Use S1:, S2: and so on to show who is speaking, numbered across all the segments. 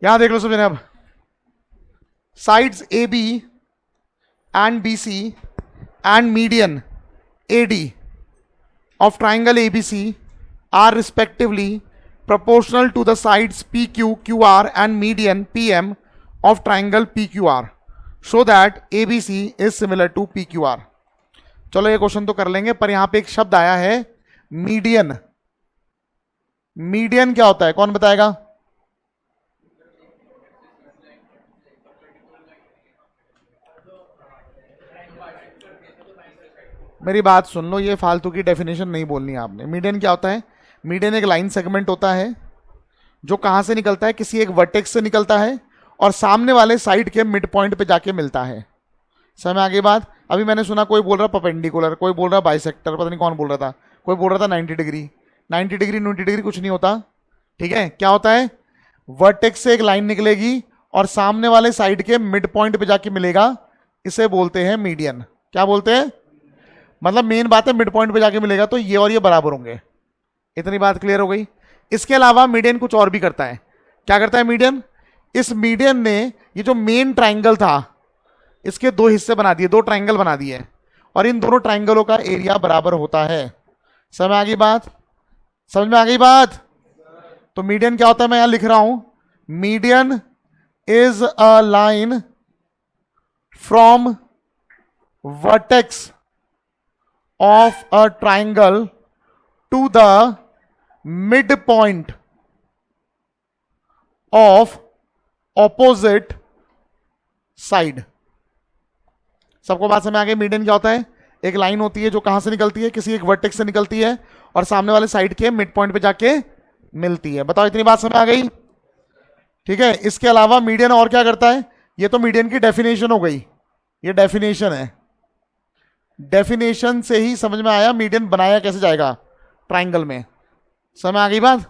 S1: यहां देख लो सब जने अब, sides A B and B C and median A D of triangle ABC are respectively proportional to the sides PQ, QR and median PM of triangle PQR so that ABC is similar to PQR. चलो ये question तो कर लेंगे, पर यहां पे एक शब्द आया है मीडियन। मीडियन क्या होता है, कौन बताएगा? मेरी बात सुन लो, ये फालतू की डेफिनेशन नहीं बोलनी है आपने। मीडियन क्या होता है? मीडियन एक लाइन सेगमेंट होता है जो कहां से निकलता है, किसी एक वर्टेक्स से निकलता है और सामने वाले साइड के मिड पॉइंट पे जाके मिलता है। समय आगे बात, अभी मैंने सुना कोई बोल रहा परपेंडिकुलर, कोई बोल रहा बाइसेक्टर, पता नहीं कौन बोल रहा था, कोई बोल रहा था 90 डिग्री। 90 डिग्री 90 डिग्री कुछ नहीं होता, ठीक है। क्या होता है? वर्टेक्स से एक लाइन निकलेगी और सामने वाले साइड के मिड पॉइंट पे जाके मिलेगा, इसे बोलते हैं मीडियन। क्या बोलते हैं? मतलब मेन बात है मिड पॉइंट पे जाके मिलेगा तो ये और ये बराबर होंगे। इतनी बात क्लियर हो गई। इसके अलावा मीडियन कुछ और भी करता है। क्या करता है मीडियन? इस मीडियन ने ये जो मेन ट्राइंगल था इसके दो हिस्से बना दिए, दो ट्राइंगल बना दिए, और इन दोनों ट्राइंगलों का एरिया बराबर होता है। समझ में आ गई बात? समझ में आ गई बात? तो मीडियन क्या होता है, मैं यहां लिख रहा हूं, median is a line from vertex of a triangle to the midpoint of opposite side। सबको बात समझ आ गई? मीडियन क्या होता है? एक लाइन होती है जो कहां से निकलती है, किसी एक वर्टेक्स से निकलती है और सामने वाले साइड के मिड पॉइंट पे जाके मिलती है। बताओ इतनी बात समझ आ गई? ठीक है। इसके अलावा मीडियन और क्या करता है? ये तो मीडियन की डेफिनेशन हो गई, ये डेफिनेशन है। डेफिनेशन से ही समझ में आया मीडियन बनाया कैसे जाएगा ट्राइंगल में। समझ में आ गई बात?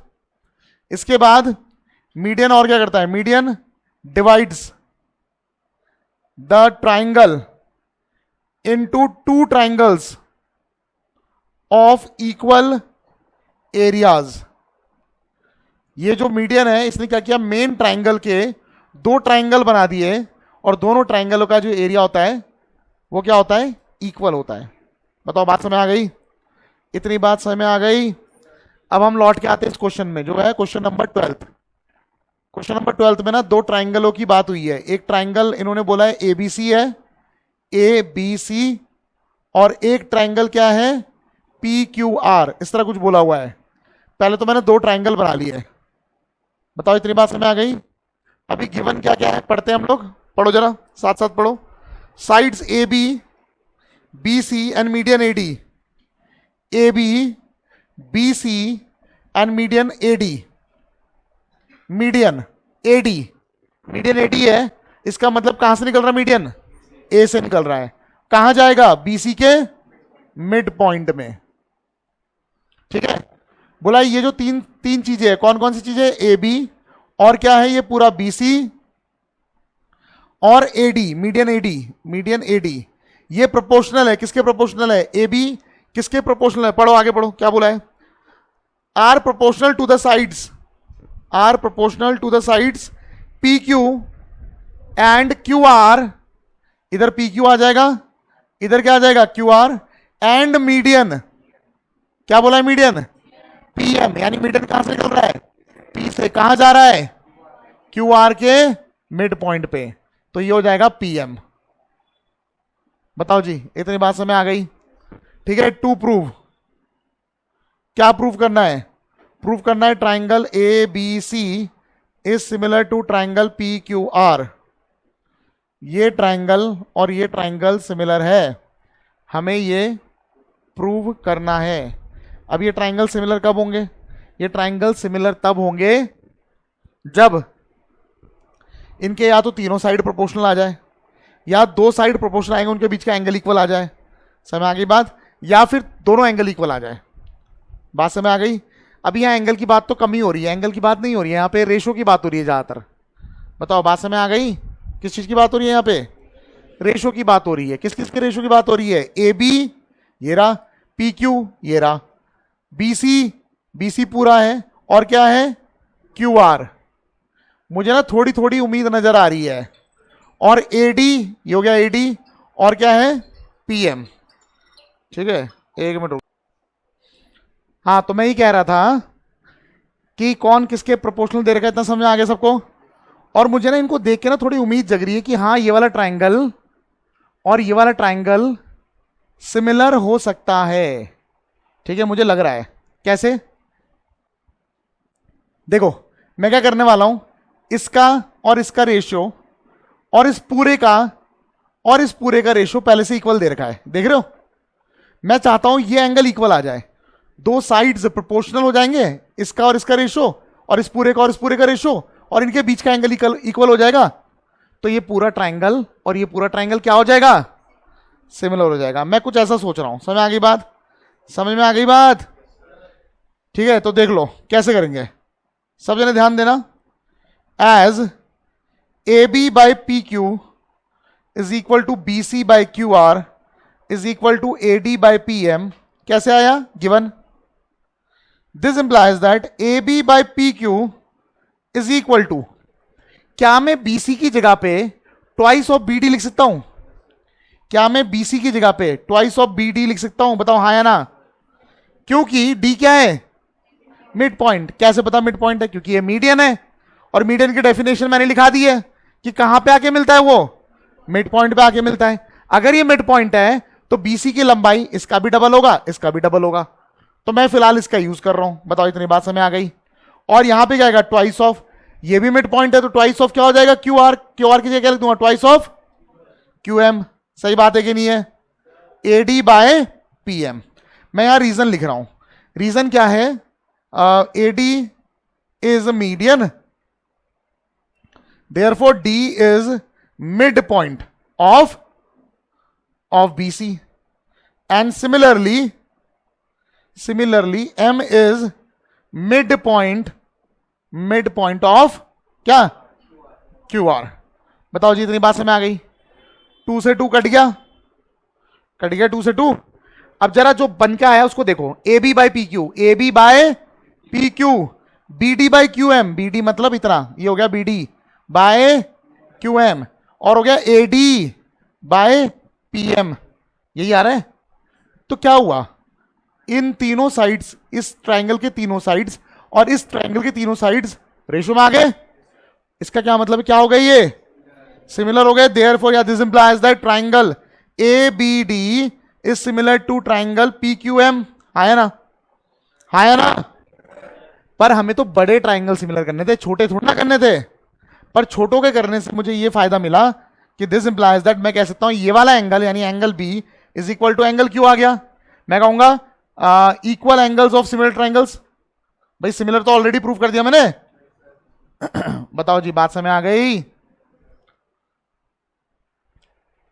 S1: इसके बाद मीडियन और क्या करता है? Median divides the triangle into two triangles of equal areas. ये जो मीडियन है इसने क्या किया, मेन ट्राइंगल के दो ट्राइंगल बना दिए और दोनों ट्राइंगलों का जो एरिया होता है वो क्या होता है? इक्वल होता है। बताओ बात समझ आ गई? इतनी बात समझ में आ गई? अब हम लौट के आते हैं इस क्वेश्चन में, जो है क्वेश्चन नंबर 12। क्वेश्चन नंबर 12 में ना दो ट्राइंगलों की बात हुई है। एक ट्राइंगल इन्होंने बोला है एबीसी है, ए बी सी, और एक ट्राइंगल क्या है? पी क्यू आर, इस तरह कुछ बोला हुआ है। पहले तो मैंने दो ट्राइंगल बना लिए। बताओ इतनी बात समझ आ गई? अभी गिवन क्या क्या है पढ़ते हैं हम लोग, पढ़ो जरा साथ साथ पढ़ो। Sides A B BC and median AD, AB, BC and median AD, median AD, median AD है, इसका मतलब कहां से निकल रहा है मीडियन? A से निकल रहा है। कहां जाएगा? BC के मिड पॉइंट में, ठीक है। बोला ये जो तीन तीन चीजें है, कौन कौन सी चीजें? AB और क्या है ये पूरा BC और AD, median AD, median AD। ये प्रोपोर्शनल है, किसके प्रोपोर्शनल है? ए बी किसके प्रोपोर्शनल है? पढ़ो आगे पढ़ो, क्या बोला है? Are proportional to the sides, are proportional to the sides P Q and Q R. इधर पी क्यू आ जाएगा, इधर क्या आ जाएगा? Q R. एंड मीडियन, क्या बोला है? मीडियन पी एम, यानी मीडियन कहां से निकल रहा है? पी से। कहां जा रहा है? क्यू आर के मिड पॉइंट पे, तो ये हो जाएगा पी एम। बताओ जी इतनी बात समझ आ गई? ठीक है। टू प्रूव, क्या प्रूव करना है? प्रूव करना है triangle A B C is similar to triangle P Q R. ये ट्राइंगल और ये ट्राइंगल सिमिलर है, हमें ये प्रूव करना है। अब ये ट्राइंगल सिमिलर कब होंगे? ये ट्राइंगल सिमिलर तब होंगे जब इनके या तो तीनों साइड प्रोपोर्शनल आ जाए, या दो साइड प्रोपोर्शनल आएंगे, उनके बीच का एंगल इक्वल आ जाए। समझ आ गई बात? या फिर दोनों एंगल इक्वल आ जाए। बात समझ आ गई? अभी यहाँ एंगल की बात तो कम ही हो रही है, एंगल की बात नहीं हो रही है, यहाँ पे रेशो की बात हो रही है ज़्यादातर। बताओ बात समझ आ गई? किस चीज़ की बात हो रही है? यहाँ पे रेशो की बात हो रही है। किस किस के रेशो की बात हो रही है? ए बी ये रहा, पी क्यू ये रहा, बी सी पूरा है, और क्या है? Q R. मुझे ना थोड़ी थोड़ी उम्मीद नजर आ रही है। और एडी, ये हो गया एडी, और क्या है पीएम। ठीक है, एक मिनट। हाँ, तो मैं ही कह रहा था कि कौन किसके प्रोपोर्शनल दे रखा है, इतना समझ आ गया सबको। और मुझे ना इनको देख के ना थोड़ी उम्मीद जग रही है कि हाँ, ये वाला ट्राइंगल और ये वाला ट्राइंगल सिमिलर हो सकता है। ठीक है, मुझे लग रहा है। कैसे? देखो, मैं क्या करने वाला हूं, इसका और इसका रेशियो और इस पूरे का और इस पूरे का रेशियो पहले से इक्वल दे रखा है, देख रहे हो। मैं चाहता हूं ये एंगल इक्वल आ जाए, दो साइड्स प्रोपोर्शनल हो जाएंगे, इसका और इसका रेशियो और इस पूरे का और इस पूरे का रेशियो, और इनके बीच का एंगल इक्वल हो जाएगा। तो ये पूरा ट्राइंगल और ये पूरा ट्राइंगल क्या हो जाएगा, सिमिलर हो जाएगा। मैं कुछ ऐसा सोच रहा हूं, समझ में आ गई बात? समझ में आ गई बात? ठीक है, तो देख लो कैसे करेंगे, सब जने ध्यान देना। As A B by P Q is equal to B C by Q R is equal to A D by P M. कैसे आया? Given. This implies that A B by P Q is equal to, क्या मैं B C की जगह पे twice of B D लिख सकता हूं? क्या मैं बी सी की जगह पे ट्वाइस ऑफ बी डी लिख सकता हूं? बताओ हाँ या ना। क्योंकि डी क्या है? Mid point. कैसे पता मिड पॉइंट है? क्योंकि ये मीडियन है, और मीडियन की डेफिनेशन मैंने लिखा दी है कि कहां पे आके मिलता है, वो मिड पॉइंट पे आके मिलता है। अगर ये मिड पॉइंट है तो बीसी की लंबाई इसका भी डबल होगा, इसका भी डबल होगा। तो मैं फिलहाल इसका यूज कर रहा हूं। बताओ, इतनी बात समझ आ गई? और यहां पे क्या आएगा? ट्वाइस ऑफ, ये भी मिड पॉइंट है तो ट्वाइस ऑफ क्या हो जाएगा? Q R. क्यू आर की जगह क्या लिख दूंगा? Twice of Q M. सही बात है कि नहीं है? A D by P M. मैं यहां रीजन लिख रहा हूं। रीजन क्या है? A D is median, therefore D is midpoint of BC, and similarly M is midpoint of क्या? QR। बताओ जी, इतनी बात समझ आ गई? 2 से 2 कट गया 2 से 2। अब जरा जो बन के आया उसको देखो, A B by P Q, A B by P Q, B D by Q M, B D मतलब इतना, ये हो गया B D by Q M, और हो गया A D by P M. यही आ रहा है। तो क्या हुआ, इन तीनों साइड्स, इस ट्राइंगल के तीनों साइड्स और इस ट्राइंगल के तीनों साइड्स रेशियो में आ गए। इसका क्या मतलब है? क्या हो गए? ये सिमिलर हो गए। Therefore this implies that triangle A B D is similar to triangle P Q M. आया ना? आया ना? पर हमें तो बड़े ट्राइंगल सिमिलर करने थे, छोटे थोड़ा ना करने थे। पर छोटों के करने से मुझे ये फायदा मिला कि दिस इंप्लाइज दैट मैं कह सकता हूं ये वाला एंगल यानी angle B is equal to angle Q आ गया। मैं कहूंगा equal angles of similar triangles. भाई सिमिलर तो ऑलरेडी प्रूव कर दिया मैंने। बताओ जी, बात समझ आ गई?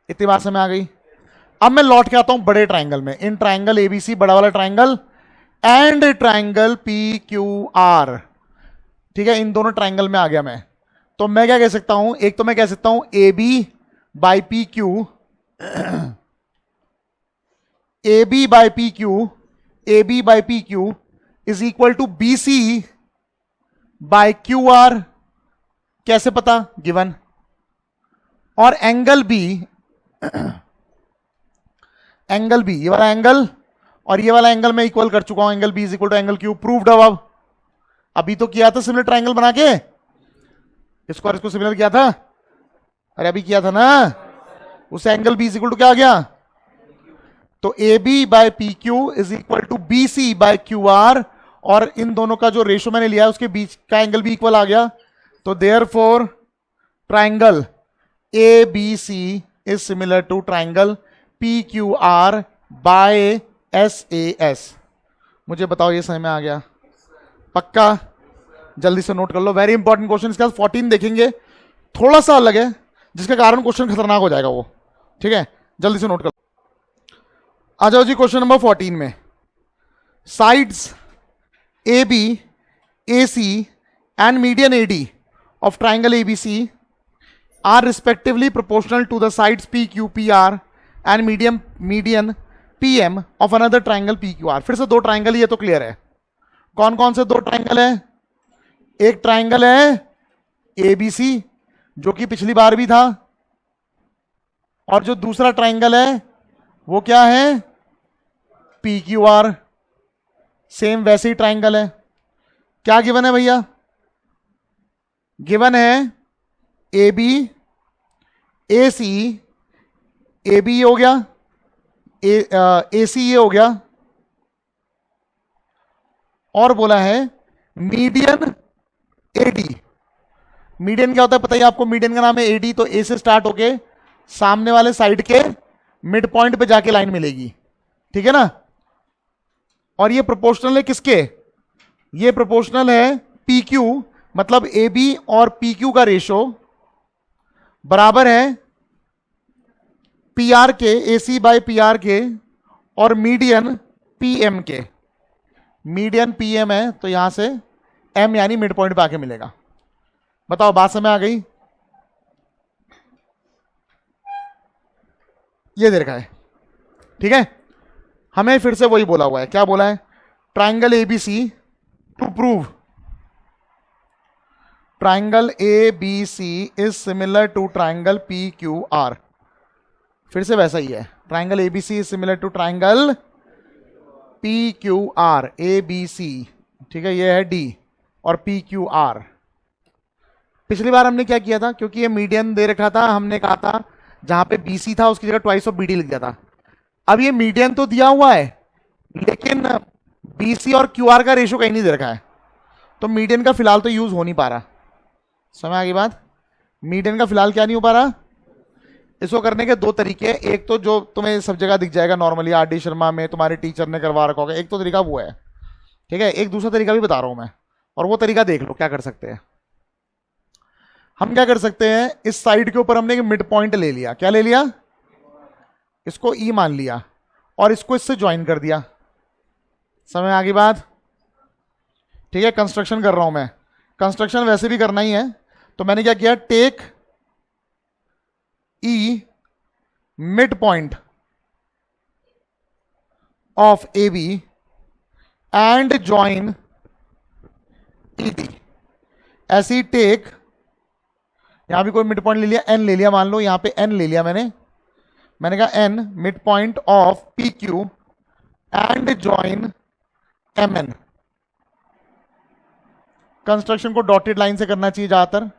S1: इतनी बात समझ आ गई? अब मैं लौट के आता हूं बड़े ट्राइंगल में। इन ट्राइंगल एबीसी, बड़ा वाला triangle, and triangle P Q R. ठीक है, इन दोनों ट्राइंगल में आ गया मैं। तो मैं क्या कह सकता हूं? एक तो मैं कह सकता हूं A B by P Q, A B by P Q, A B by P Q is equal to B C by Q R. कैसे पता? गिवन। और एंगल बी, एंगल बी, ये वाला एंगल और ये वाला एंगल मैं इक्वल कर चुका हूं। Angle B is equal to angle Q. Proved. अब अभी तो किया था सिमिलर ट्राइंगल बना के, इसको और इसको सिमिलर किया था। अरे अभी किया था ना। उस angle B is equal to क्या आ गया? तो A B by P Q is equal to B C by Q R, और इन दोनों का जो रेशियो मैंने लिया है उसके बीच का एंगल भी इक्वल आ गया। तो therefore triangle A B C is similar to triangle P Q R by S A S. मुझे बताओ, ये समझ में आ गया? पक्का? जल्दी से नोट कर लो। Very important question. इसके बाद 14 देखेंगे, थोड़ा सा अलग है, जिसके कारण क्वेश्चन खतरनाक हो जाएगा वो। ठीक है, जल्दी से नोट कर लो। आ जाओ जी क्वेश्चन नंबर 14 में। Sides A B, A C and median A D of triangle A B C are respectively proportional to the sides P Q P R and median P M of another triangle P Q R. फिर से दो triangle, ये तो clear है। कौन कौन से दो ट्राइंगल है? एक ट्राइंगल है ABC जो कि पिछली बार भी था, और जो दूसरा ट्राइंगल है वो क्या है, PQR, सेम वैसे ही ट्राइंगल है। क्या गिवन है भैया, गिवन है AB AC, AB हो गया, AC ये हो गया, और बोला है मीडियन AD। मीडियन क्या होता है पता ही आपको, मीडियन का नाम है AD, तो A से स्टार्ट होके सामने वाले साइड के मिड पॉइंट पे जाके लाइन मिलेगी, ठीक है ना। और ये प्रोपोर्शनल है किसके, ये प्रोपोर्शनल है PQ, मतलब AB और PQ का रेशो बराबर है PR के, AC बाय PR के, और मीडियन PM के। मीडियन PM है तो यहां से M यानी मिड पॉइंट पे आके मिलेगा। बताओ बात समझ आ गई, ये दे रखा है, ठीक है। हमें फिर से वही बोला हुआ है, क्या बोला है, triangle ABC to prove, triangle ABC is similar to triangle PQR। फिर से वैसा ही है, triangle ABC is similar to triangle PQR, ABC, ठीक है, ये है D और PQR। पिछली बार हमने क्या किया था, क्योंकि ये मीडियन दे रखा था, हमने कहा था जहां पे BC था उसकी जगह ट्वाइस ऑफ BD लिख दिया था। अब ये मीडियन तो दिया हुआ है, लेकिन BC और QR का रेशो कहीं नहीं दे रखा है, तो मीडियन का फिलहाल तो यूज हो नहीं पा रहा। समझ आ गई बात, मीडियन का फिलहाल क्या नहीं हो पा रहा। इसको करने के दो तरीके हैं, एक तो जो तुम्हें सब जगह दिख जाएगा नॉर्मली, RD शर्मा में तुम्हारे टीचर ने करवा रखा होगा, एक तो तरीका वो है, ठीक है। एक दूसरा तरीका भी बता रहा हूं मैं, और वो तरीका देख लो क्या कर सकते हैं। हम क्या कर सकते हैं, इस साइड के ऊपर हमने मिड पॉइंट ले लिया, क्या ले लिया, इसको E मान लिया, और इसको इससे ज्वाइन कर दिया। समझ आ गई बात, ठीक है। कंस्ट्रक्शन कर रहा हूं मैं, कंस्ट्रक्शन वैसे भी करना ही है, तो मैंने क्या किया, take E mid point of AB and join ED। ऐसे ही टेक, यहां भी कोई मिड पॉइंट ले लिया, N ले लिया, मान लो यहां पे N ले लिया मैंने कहा N mid point of PQ and join MN। Construction को डॉटेड लाइन से करना चाहिए ज्यादातर,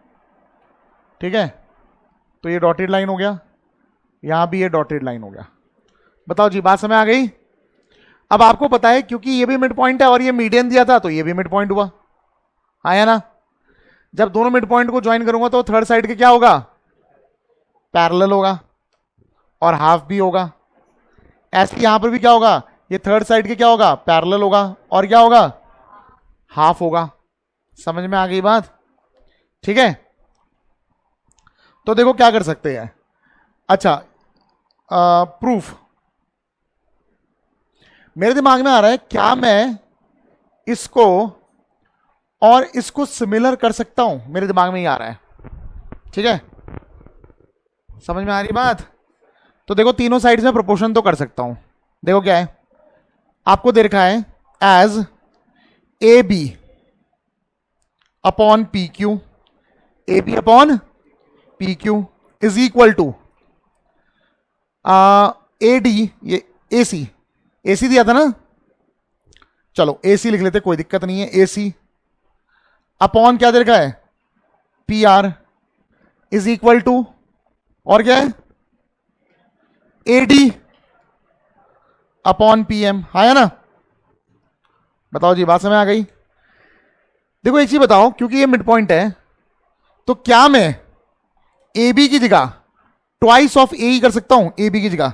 S1: ठीक है। तो ये डॉटेड लाइन हो गया, यहां भी ये डॉटेड लाइन हो गया। बताओ जी बात समझ आ गई। अब आपको पता है क्योंकि ये भी मिड पॉइंट है और ये मीडियन दिया था, तो ये भी मिड पॉइंट हुआ, आया ना। जब दोनों मिड पॉइंट को ज्वाइन करूंगा तो थर्ड साइड के क्या होगा, पैरेलल होगा, और हाफ भी होगा। ऐसे यहां पर भी क्या होगा, ये थर्ड साइड के क्या होगा, पैरेलल होगा, और क्या होगा, हाफ होगा। समझ में आ गई बात, ठीक है। तो देखो क्या कर सकते हैं, अच्छा प्रूफ मेरे दिमाग में आ रहा है, क्या मैं इसको और इसको सिमिलर कर सकता हूं, मेरे दिमाग में ही आ रहा है, ठीक है। समझ में आ रही बात। तो देखो तीनों साइड्स में प्रोपोर्शन तो कर सकता हूं। देखो क्या है, आपको दे रखा है as AB upon PQ, AB upon PQ is equal to AD, ये AC दिया था ना, चलो AC लिख लेते, कोई दिक्कत नहीं है। AC अपॉन क्या दे रखा है, PR इज इक्वल टू, और क्या है, AD अपॉन PM, आया ना। बताओ जी बात समझ आ गई। देखो एक चीज बताओ, क्योंकि ये मिड पॉइंट है, तो क्या मैं AB की जगह ट्वाइस ऑफ AE कर सकता हूं, AB की जगह,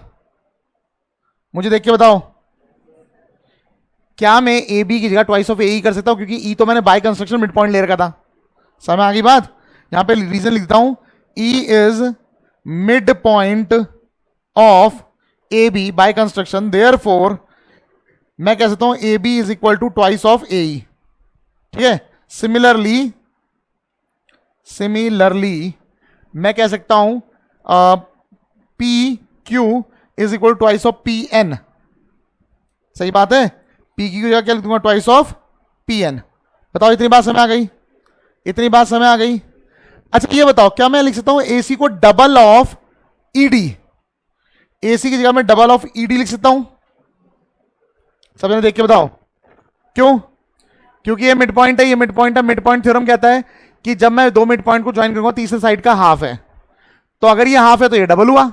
S1: मुझे देख के बताओ, क्या मैं AB की जगह ट्वाइस ऑफ AE कर सकता हूं, क्योंकि E तो मैंने बाय कंस्ट्रक्शन मिड पॉइंट ले रखा था। समझ आ गई बात। यहां पे रीजन लिखता हूं, E is mid point of AB by construction, therefore मैं कह सकता हूं AB is equal to twice of AE, ठीक है। सिमिलरली मैं कह सकता हूं PQ is equal to twice of PN। सही बात है, PQ की जगह क्या लिख दूंगा, ट्वाइस ऑफ PN। बताओ इतनी बात समझ आ गई, इतनी बात समझ आ गई। अच्छा ये बताओ, क्या मैं लिख सकता हूं AC को डबल ऑफ ED? AC की जगह में डबल ऑफ ED लिख सकता हूं? सब ने देख के बताओ क्यों? क्योंकि ये मिड पॉइंट है, ये मिड पॉइंट है। मिड पॉइंट थ्योरम कहता है कि जब मैं दो मिड पॉइंट को ज्वाइन करूंगा तीसरे साइड का हाफ है, तो अगर ये हाफ है तो ये डबल हुआ।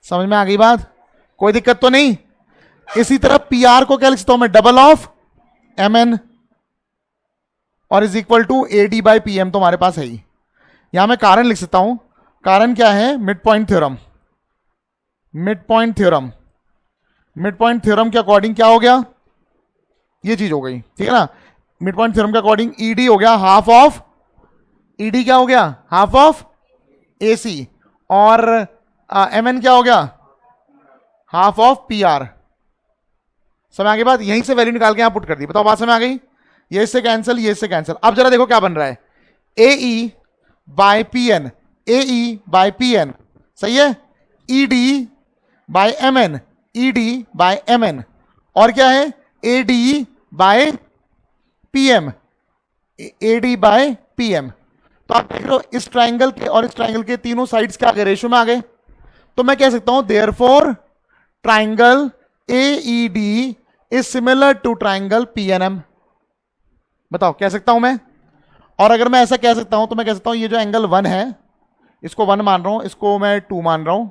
S1: समझ में आ गई बात? कोई दिक्कत तो नहीं। इसी तरह PR को क्या लिख सकता हूं मैं? डबल ऑफ MN और is equal to AD by PM। तो हमारे पास है ही। यहां मैं कारण लिख सकता हूं। कारण क्या है? Mid point theorem. Mid point theorem, mid point theorem के अकॉर्डिंग क्या हो गया? ये चीज हो गई, ठीक है ना। मिड पॉइंट थ्योरम के अकॉर्डिंग ED हो गया हाफ ऑफ ED, क्या हो गया? Half of AC। और MN क्या हो गया? Half of PR। समझ आ गई बात? यहीं से वैल्यू निकाल के यहां पुट कर दी। बताओ बात समझ आ गई? ये इससे कैंसिल, ये इससे कैंसिल। अब जरा देखो क्या बन रहा है। AE by PN, AE by PN, सही है। ED by MN, ED by MN, और क्या है? AD by PM, AD by PM। तो आप देख रहे हो इस ट्राइंगल के और इस ट्राइंगल के तीनों साइड्स क्या आ गए? रेशियो में आ गए। तो मैं कह सकता हूं therefore triangle AED is similar to triangle PNM। बताओ कह सकता हूं मैं? और अगर मैं ऐसा कह सकता हूं तो मैं कह सकता हूं ये जो एंगल 1 है इसको 1 मान रहा हूं, इसको मैं 2 मान रहा हूं।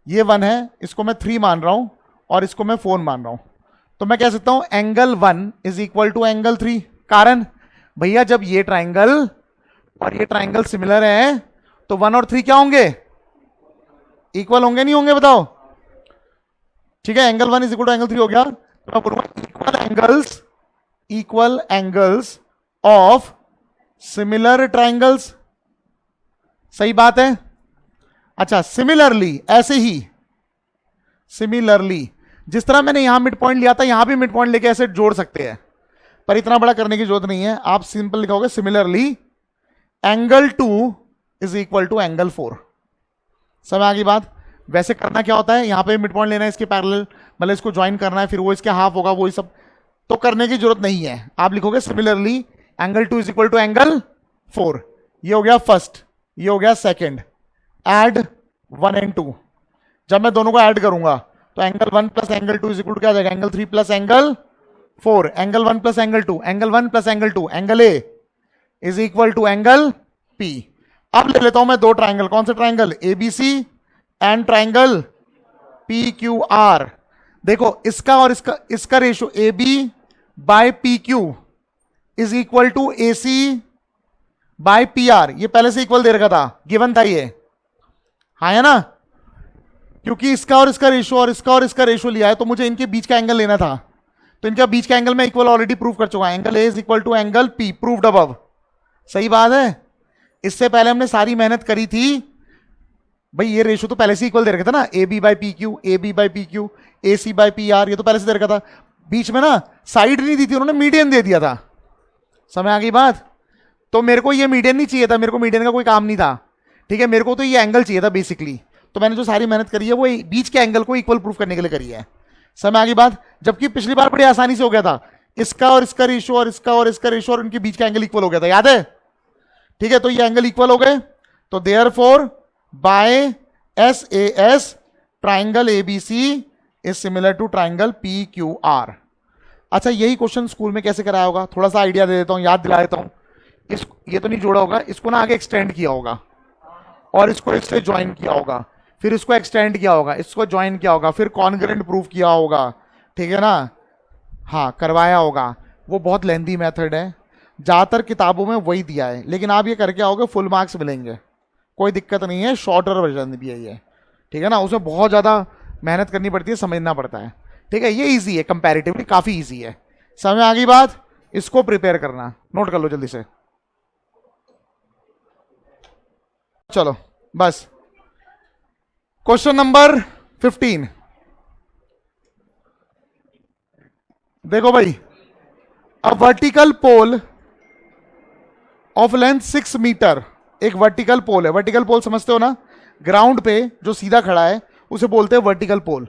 S1: ये 1 है, इसको मैं 3 मान रहा हूं, और इसको मैं 4 मान रहा हूं। तो मैं कह सकता हूं angle 1 is equal to angle 3। कारण भैया जब ये ट्राइंगल और ये ट्राइंगल सिमिलर है तो 1 और 3 क्या होंगे? इक्वल होंगे नहीं होंगे? बताओ। ठीक है, angle 1 is equal to angle 3 हो गया। तो मैं बोलूंगा equal angles of similar triangles. सही बात है। अच्छा, सिमिलरली, ऐसे ही सिमिलरली जिस तरह मैंने यहां मिड पॉइंट लिया था यहां भी मिड पॉइंट लेके ऐसे जोड़ सकते हैं, पर इतना बड़ा करने की जरूरत नहीं है। आप सिंपल लिखोगे similarly angle 2 is equal to angle 4। समझ आ गई बात? वैसे करना क्या होता है, यहां पे मिड पॉइंट लेना है इसके पैरेलल, मतलब इसको ज्वाइन करना है, फिर वो इसके हाफ होगा, वो सब तो करने की जरूरत नहीं है। आप लिखोगे similarly angle 2 is equal to angle 4। ये हो गया फर्स्ट, ये हो गया सेकंड। Add 1 and 2। जब मैं दोनों को ऐड करूंगा तो angle 1 plus angle 2 is equal to क्या आ जाएगा? Angle 3 plus angle 4। Angle 1 plus angle 2, angle 1 plus angle 2, angle A is equal to angle P। अब ले लेता हूं मैं दो ट्राइंगल। कौन से triangle? ABC and triangle PQR। देखो इसका और इसका ratio AB by PQ is equal to AC by PR। ये पहले से इक्वल दे रखा था, गिवन था ये, हाँ है ना। क्योंकि इसका और इसका रेशियो और इसका और इसका रेशियो लिया है तो मुझे इनके बीच का एंगल लेना था। तो इनका बीच का एंगल मैं इक्वल ऑलरेडी प्रूव कर चुका हूं। Angle A is equal to angle P, proved above. सही बात है। इससे पहले हमने सारी मेहनत करी थी भाई, ये रेशियो तो पहले से इक्वल दे रखा था ना, AB by PQ, AB by PQ, AC by PR, ये तो पहले से दे रखा था। बीच में ना साइड नहीं दी थी उन्होंने, मीडियन दे दिया था। समझ आ गई बात? तो मेरे को ये मीडियन नहीं चाहिए था, मेरे को मीडियन का कोई काम नहीं था, ठीक है। मेरे को तो ये एंगल चाहिए था बेसिकली। तो मैंने जो सारी मेहनत करी है वो बीच के एंगल को इक्वल प्रूफ करने के लिए करी है। समझ आ गई बात? जबकि पिछली बार बड़ी आसानी से हो गया था, इसका और इसका रेशियो और इसका और इसका रेशियो और उनके बीच का एंगल इक्वल हो गया था, याद है? ठीक है, तो ये एंगल इक्वल हो गए। तो therefore by SAS triangle ABC is similar to triangle PQR। अच्छा, यही क्वेश्चन स्कूल में कैसे कराया होगा? थोड़ा सा आइडिया दे देता हूं, याद दिला देता हूं। ये तो नहीं जोड़ा होगा, इसको ना आगे एक्सटेंड किया होगा और इसको इससे ज्वाइन किया होगा, फिर इसको एक्सटेंड किया होगा, इसको ज्वाइन किया होगा, फिर कॉन्ग्रेंट प्रूफ किया होगा, ठीक है ना। हाँ, करवाया होगा। वो बहुत लेंथी मेथड है, ज्यादातर किताबों में वही दिया है, लेकिन आप ये करके आओगे फुल मार्क्स मिलेंगे, कोई दिक्कत नहीं है। शॉर्टर वर्जन भी है ये, ठीक है ना। उसमें बहुत ज्यादा मेहनत करनी पड़ती है, समझना पड़ता है, ठीक है। ये इजी है, कंपैरेटिवली काफी इजी है। समझ में आ गई बात? इसको प्रिपेयर करना, नोट कर लो जल्दी से। चलो बस, क्वेश्चन नंबर 15 देखो भाई। A vertical pole of length 6 metre, एक वर्टिकल पोल है। वर्टिकल पोल समझते हो ना, ग्राउंड पे जो सीधा खड़ा है उसे बोलते हैं वर्टिकल पोल।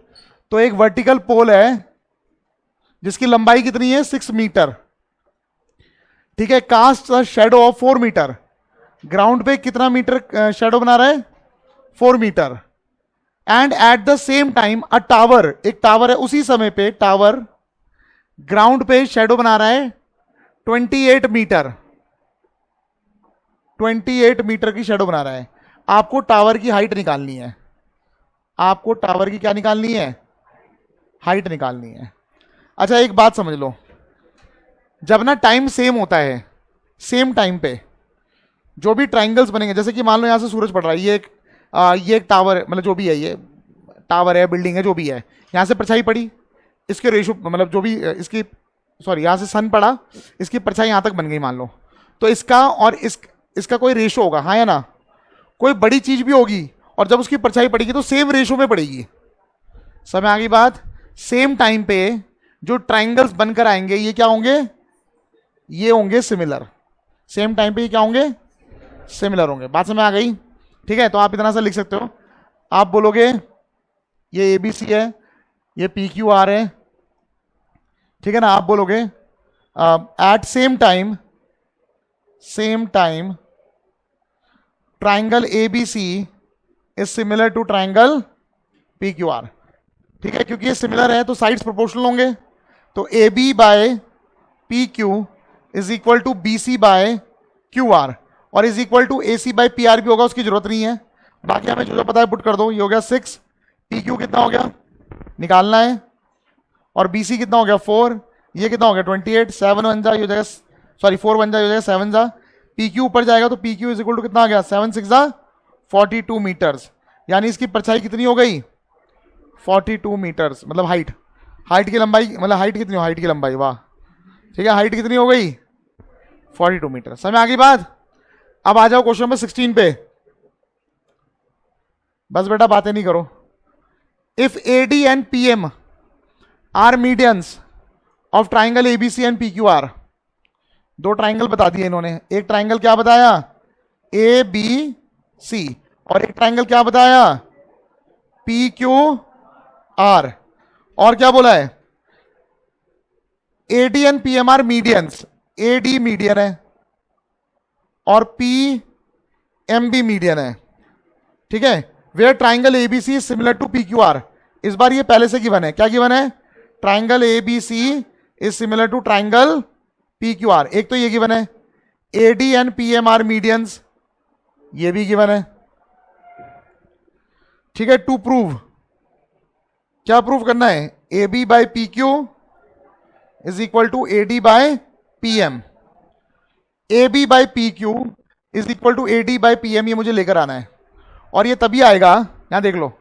S1: तो एक वर्टिकल पोल है जिसकी लंबाई कितनी है? 6 मीटर, ठीक है। Cast shadow of 4 metre, ground पे कितना मीटर शेडो बना रहा है? 4 metre. And at the same time a tower, एक टावर है, उसी समय पे टावर ग्राउंड पे शेडो बना रहा है 28 मीटर, 28 मीटर की शेडो बना रहा है। आपको टावर की हाइट निकालनी है, आपको टावर की क्या निकालनी है? हाइट निकालनी है। अच्छा एक बात समझ लो, जब ना टाइम सेम होता है, सेम टाइम पे जो भी ट्राइंगल्स बनेंगे, जैसे कि मान लो यहां से सूरज पड़ रहा है, ये एक टावर मतलब जो भी है, ये टावर है, बिल्डिंग है, जो भी है, यहां से परछाई पड़ी, इसके रेशो मतलब जो भी इसकी, सॉरी यहां से सन पड़ा, इसकी परछाई यहां तक बन गई मान लो, तो इसका और इसका कोई रेशो होगा, हाँ या ना? कोई बड़ी चीज भी होगी और जब उसकी परछाई पड़ेगी तो सेम रेशो में पड़ेगी। समझ आ गई बात? सेम टाइम पे जो ट्राइंगल्स बनकर आएंगे ये क्या होंगे? ये होंगे सिमिलर। सेम टाइम पे ये क्या होंगे? सिमिलर होंगे। बात समझ आ गई? ठीक है, तो आप इतना सा लिख सकते हो, आप बोलोगे ये ए बी सी है, ये पी क्यू आर है, ठीक है ना? आप बोलोगे at same time triangle A B C is similar to triangle P Q R. ठीक है, क्योंकि ये सिमिलर है तो साइड्स प्रोपोर्शनल होंगे, तो A B by P Q is equal to B C by Q R, और is equal to A C by P R भी होगा, उसकी जरूरत नहीं है, बाकी हमें जो पता है पुट कर दो। ये हो गया 6, पी क्यू कितना हो गया निकालना है, और बी सी कितना हो गया 4, ये कितना हो गया 28, 7 बन जा, ये हो जाएगा, सॉरी 4 बन जा, ये हो जाएगा 7 जा, पी क्यू ऊपर जाएगा तो P Q is equal to कितना आ गया 7 6 जा 42 मीटर्स, यानी इसकी परछाई कितनी हो गई 42 मीटर्स, मतलब हाइट की लंबाई, मतलब हाइट कितनी हो, हाइट की लंबाई, वाह ठीक है, हाइट कितनी हो गई 42 मीटर। समझ आ गई बात? अब आ जाओ क्वेश्चन नंबर 16 पे। बस बेटा बातें नहीं करो। If A D and P M are medians of triangle A B C and P Q R, दो ट्राइंगल बता दिए इन्होंने, एक ट्राइंगल क्या बताया ए बी सी, और एक ट्राइंगल क्या बताया पी क्यू आर, और क्या बोला है A D and P M are medians, A D median है और पी एम बी मीडियन है, ठीक है। Where triangle A B C similar to P Q R, इस बार ये पहले से गिवन है, क्या गिवन है? Triangle A B C is similar to triangle P Q R, एक तो ये गिवन है, A D and P M are medians, ये भी गिवन है, ठीक है। टू प्रूव, क्या प्रूव करना है? A B by P Q is equal to A D by P M, A B by P Q is equal to A D by P M, ये मुझे लेकर आना है, और ये तभी आएगा, यहां देख लो,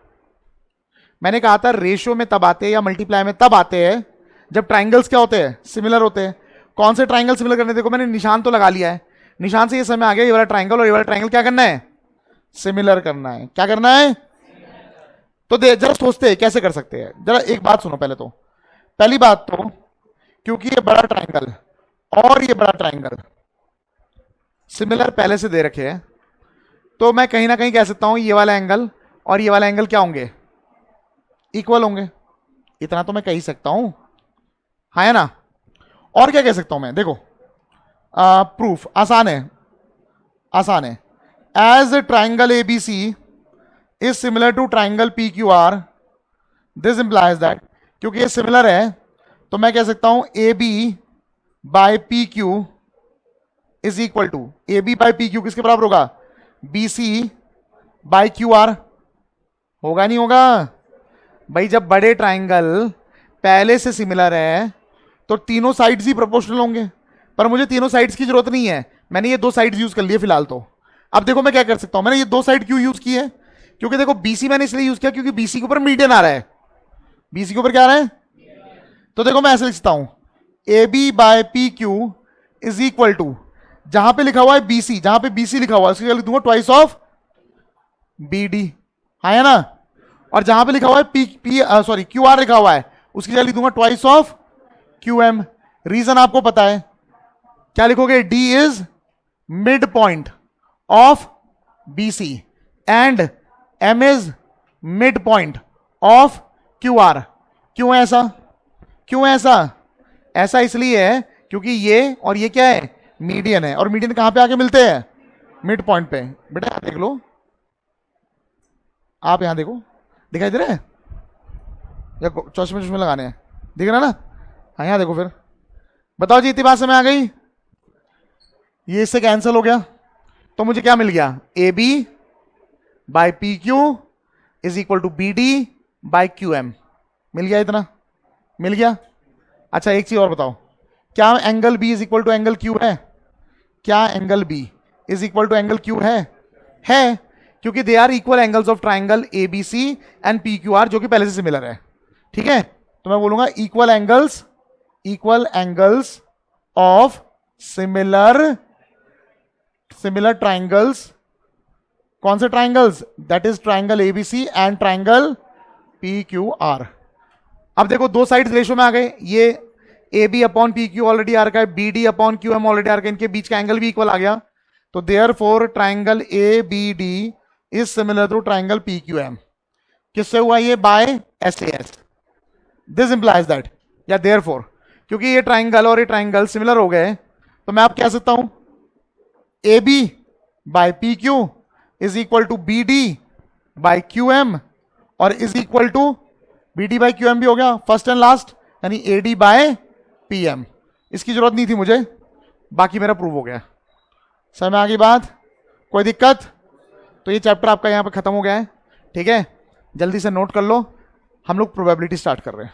S1: मैंने कहा था रेशियो में तब आते हैं या मल्टीप्लाई में तब आते हैं जब ट्राइंगल्स क्या होते हैं सिमिलर होते हैं। कौन से ट्राइंगल सिमिलर करने? देखो मैंने निशान तो लगा लिया है, निशान से ये समय आ गया, ये वाला ट्राइंगल और ये वाला ट्राइंगल क्या करना है? सिमिलर करना है। क्या करना है? तो जरा सोचते हैं कैसे कर सकते हैं, जरा एक बात सुनो पहले। तो पहली बात तो क्योंकि ये बड़ा ट्राइंगल और ये बड़ा ट्राइंगल सिमिलर पहले से दे रखे हैं, तो मैं कहीं ना कहीं कह सकता हूं ये वाला एंगल और ये वाला एंगल क्या होंगे? इक्वल होंगे, इतना तो मैं कह ही सकता हूं, हाँ है ना। और क्या कह सकता हूं मैं? देखो प्रूफ आसान है, आसान है। As triangle A B C is similar to triangle P Q R, this implies that, क्योंकि ये सिमिलर है तो मैं कह सकता हूं A B by P Q is equal to, A B by P Q किसके बराबर होगा? B C by Q R, होगा नहीं होगा भाई? जब बड़े ट्राइंगल पहले से सिमिलर है तो तीनों साइड्स ही प्रोपोर्शनल होंगे, पर मुझे तीनों साइड्स की जरूरत नहीं है, मैंने ये दो साइड्स यूज कर लिए फिलहाल। तो अब देखो मैं क्या कर सकता हूं, मैंने ये दो साइड क्यों यूज की है? क्योंकि देखो बीसी मैंने इसलिए यूज किया क्योंकि बीसी के ऊपर मीडियन आ रहा है, बीसी के ऊपर क्या आ रहा है? तो देखो मैं ऐसे लिखता हूं A B by P Q is equal to, जहां पे लिखा हुआ है बीसी, जहां पे बीसी लिखा हुआ है उसकी लिख दूंगा ट्वाइस ऑफ बी डी, हाँ है ना। और जहां पे लिखा हुआ है सॉरी क्यू आर लिखा हुआ है उसकी जगह लिख दूंगा twice of Q M. Reason आपको पता है, क्या लिखोगे? D is mid point of B C and M is mid point of Q R. क्यों ऐसा? क्यों ऐसा? ऐसा इसलिए है क्योंकि ये और ये क्या है? मीडियन है, और मीडियन कहां पे आके मिलते हैं? मिड पॉइंट पे। बेटा यहाँ देख लो, आप यहाँ देखो, दिखाई दे रहा है या चश्मे चश्मे लगाने हैं? दिख रहा ना? हाँ यहाँ देखो फिर, बताओ जी, इतनी बात समझ आ गई? ये इससे कैंसिल हो गया, तो मुझे क्या मिल गया? A B by P Q is equal to B D by Q M. मिल गया? इतना मिल गया। अच्छा एक चीज और बताओ, क्या angle B is equal to angle Q है? क्या angle B is equal to angle Q है? है, क्योंकि they are equal angles of triangle A B C and P Q R, जो कि पहले से सिमिलर है। ठीक है, तो मैं बोलूंगा equal angles of similar triangles. कौन से triangles? That is triangle ABC and triangle P Q R. अब देखो दो साइड रेशो में आ गए, ये A B upon P Q already आ रखा है, B D upon Q M already आ रखा है, इनके बीच का एंगल भी इक्वल आ गया। तो therefore triangle A B D is similar to triangle P Q M. किससे हुआ ये? By S A S. This implies that, या देयरफॉर, क्योंकि ये ट्राइंगल और ये ट्राइंगल सिमिलर हो गए, तो मैं आप कह सकता हूं A B by P Q is equal to B D by Q M, और is equal to B D by Q M भी हो गया फर्स्ट एंड लास्ट, यानी A D by P M. इसकी जरूरत नहीं थी मुझे, बाकी मेरा प्रूव हो गया। समझ में आ गई बात? कोई दिक्कत? तो ये चैप्टर आपका यहाँ पे खत्म हो गया है। ठीक है, जल्दी से नोट कर लो, हम लोग प्रोबेबिलिटी स्टार्ट कर रहे हैं।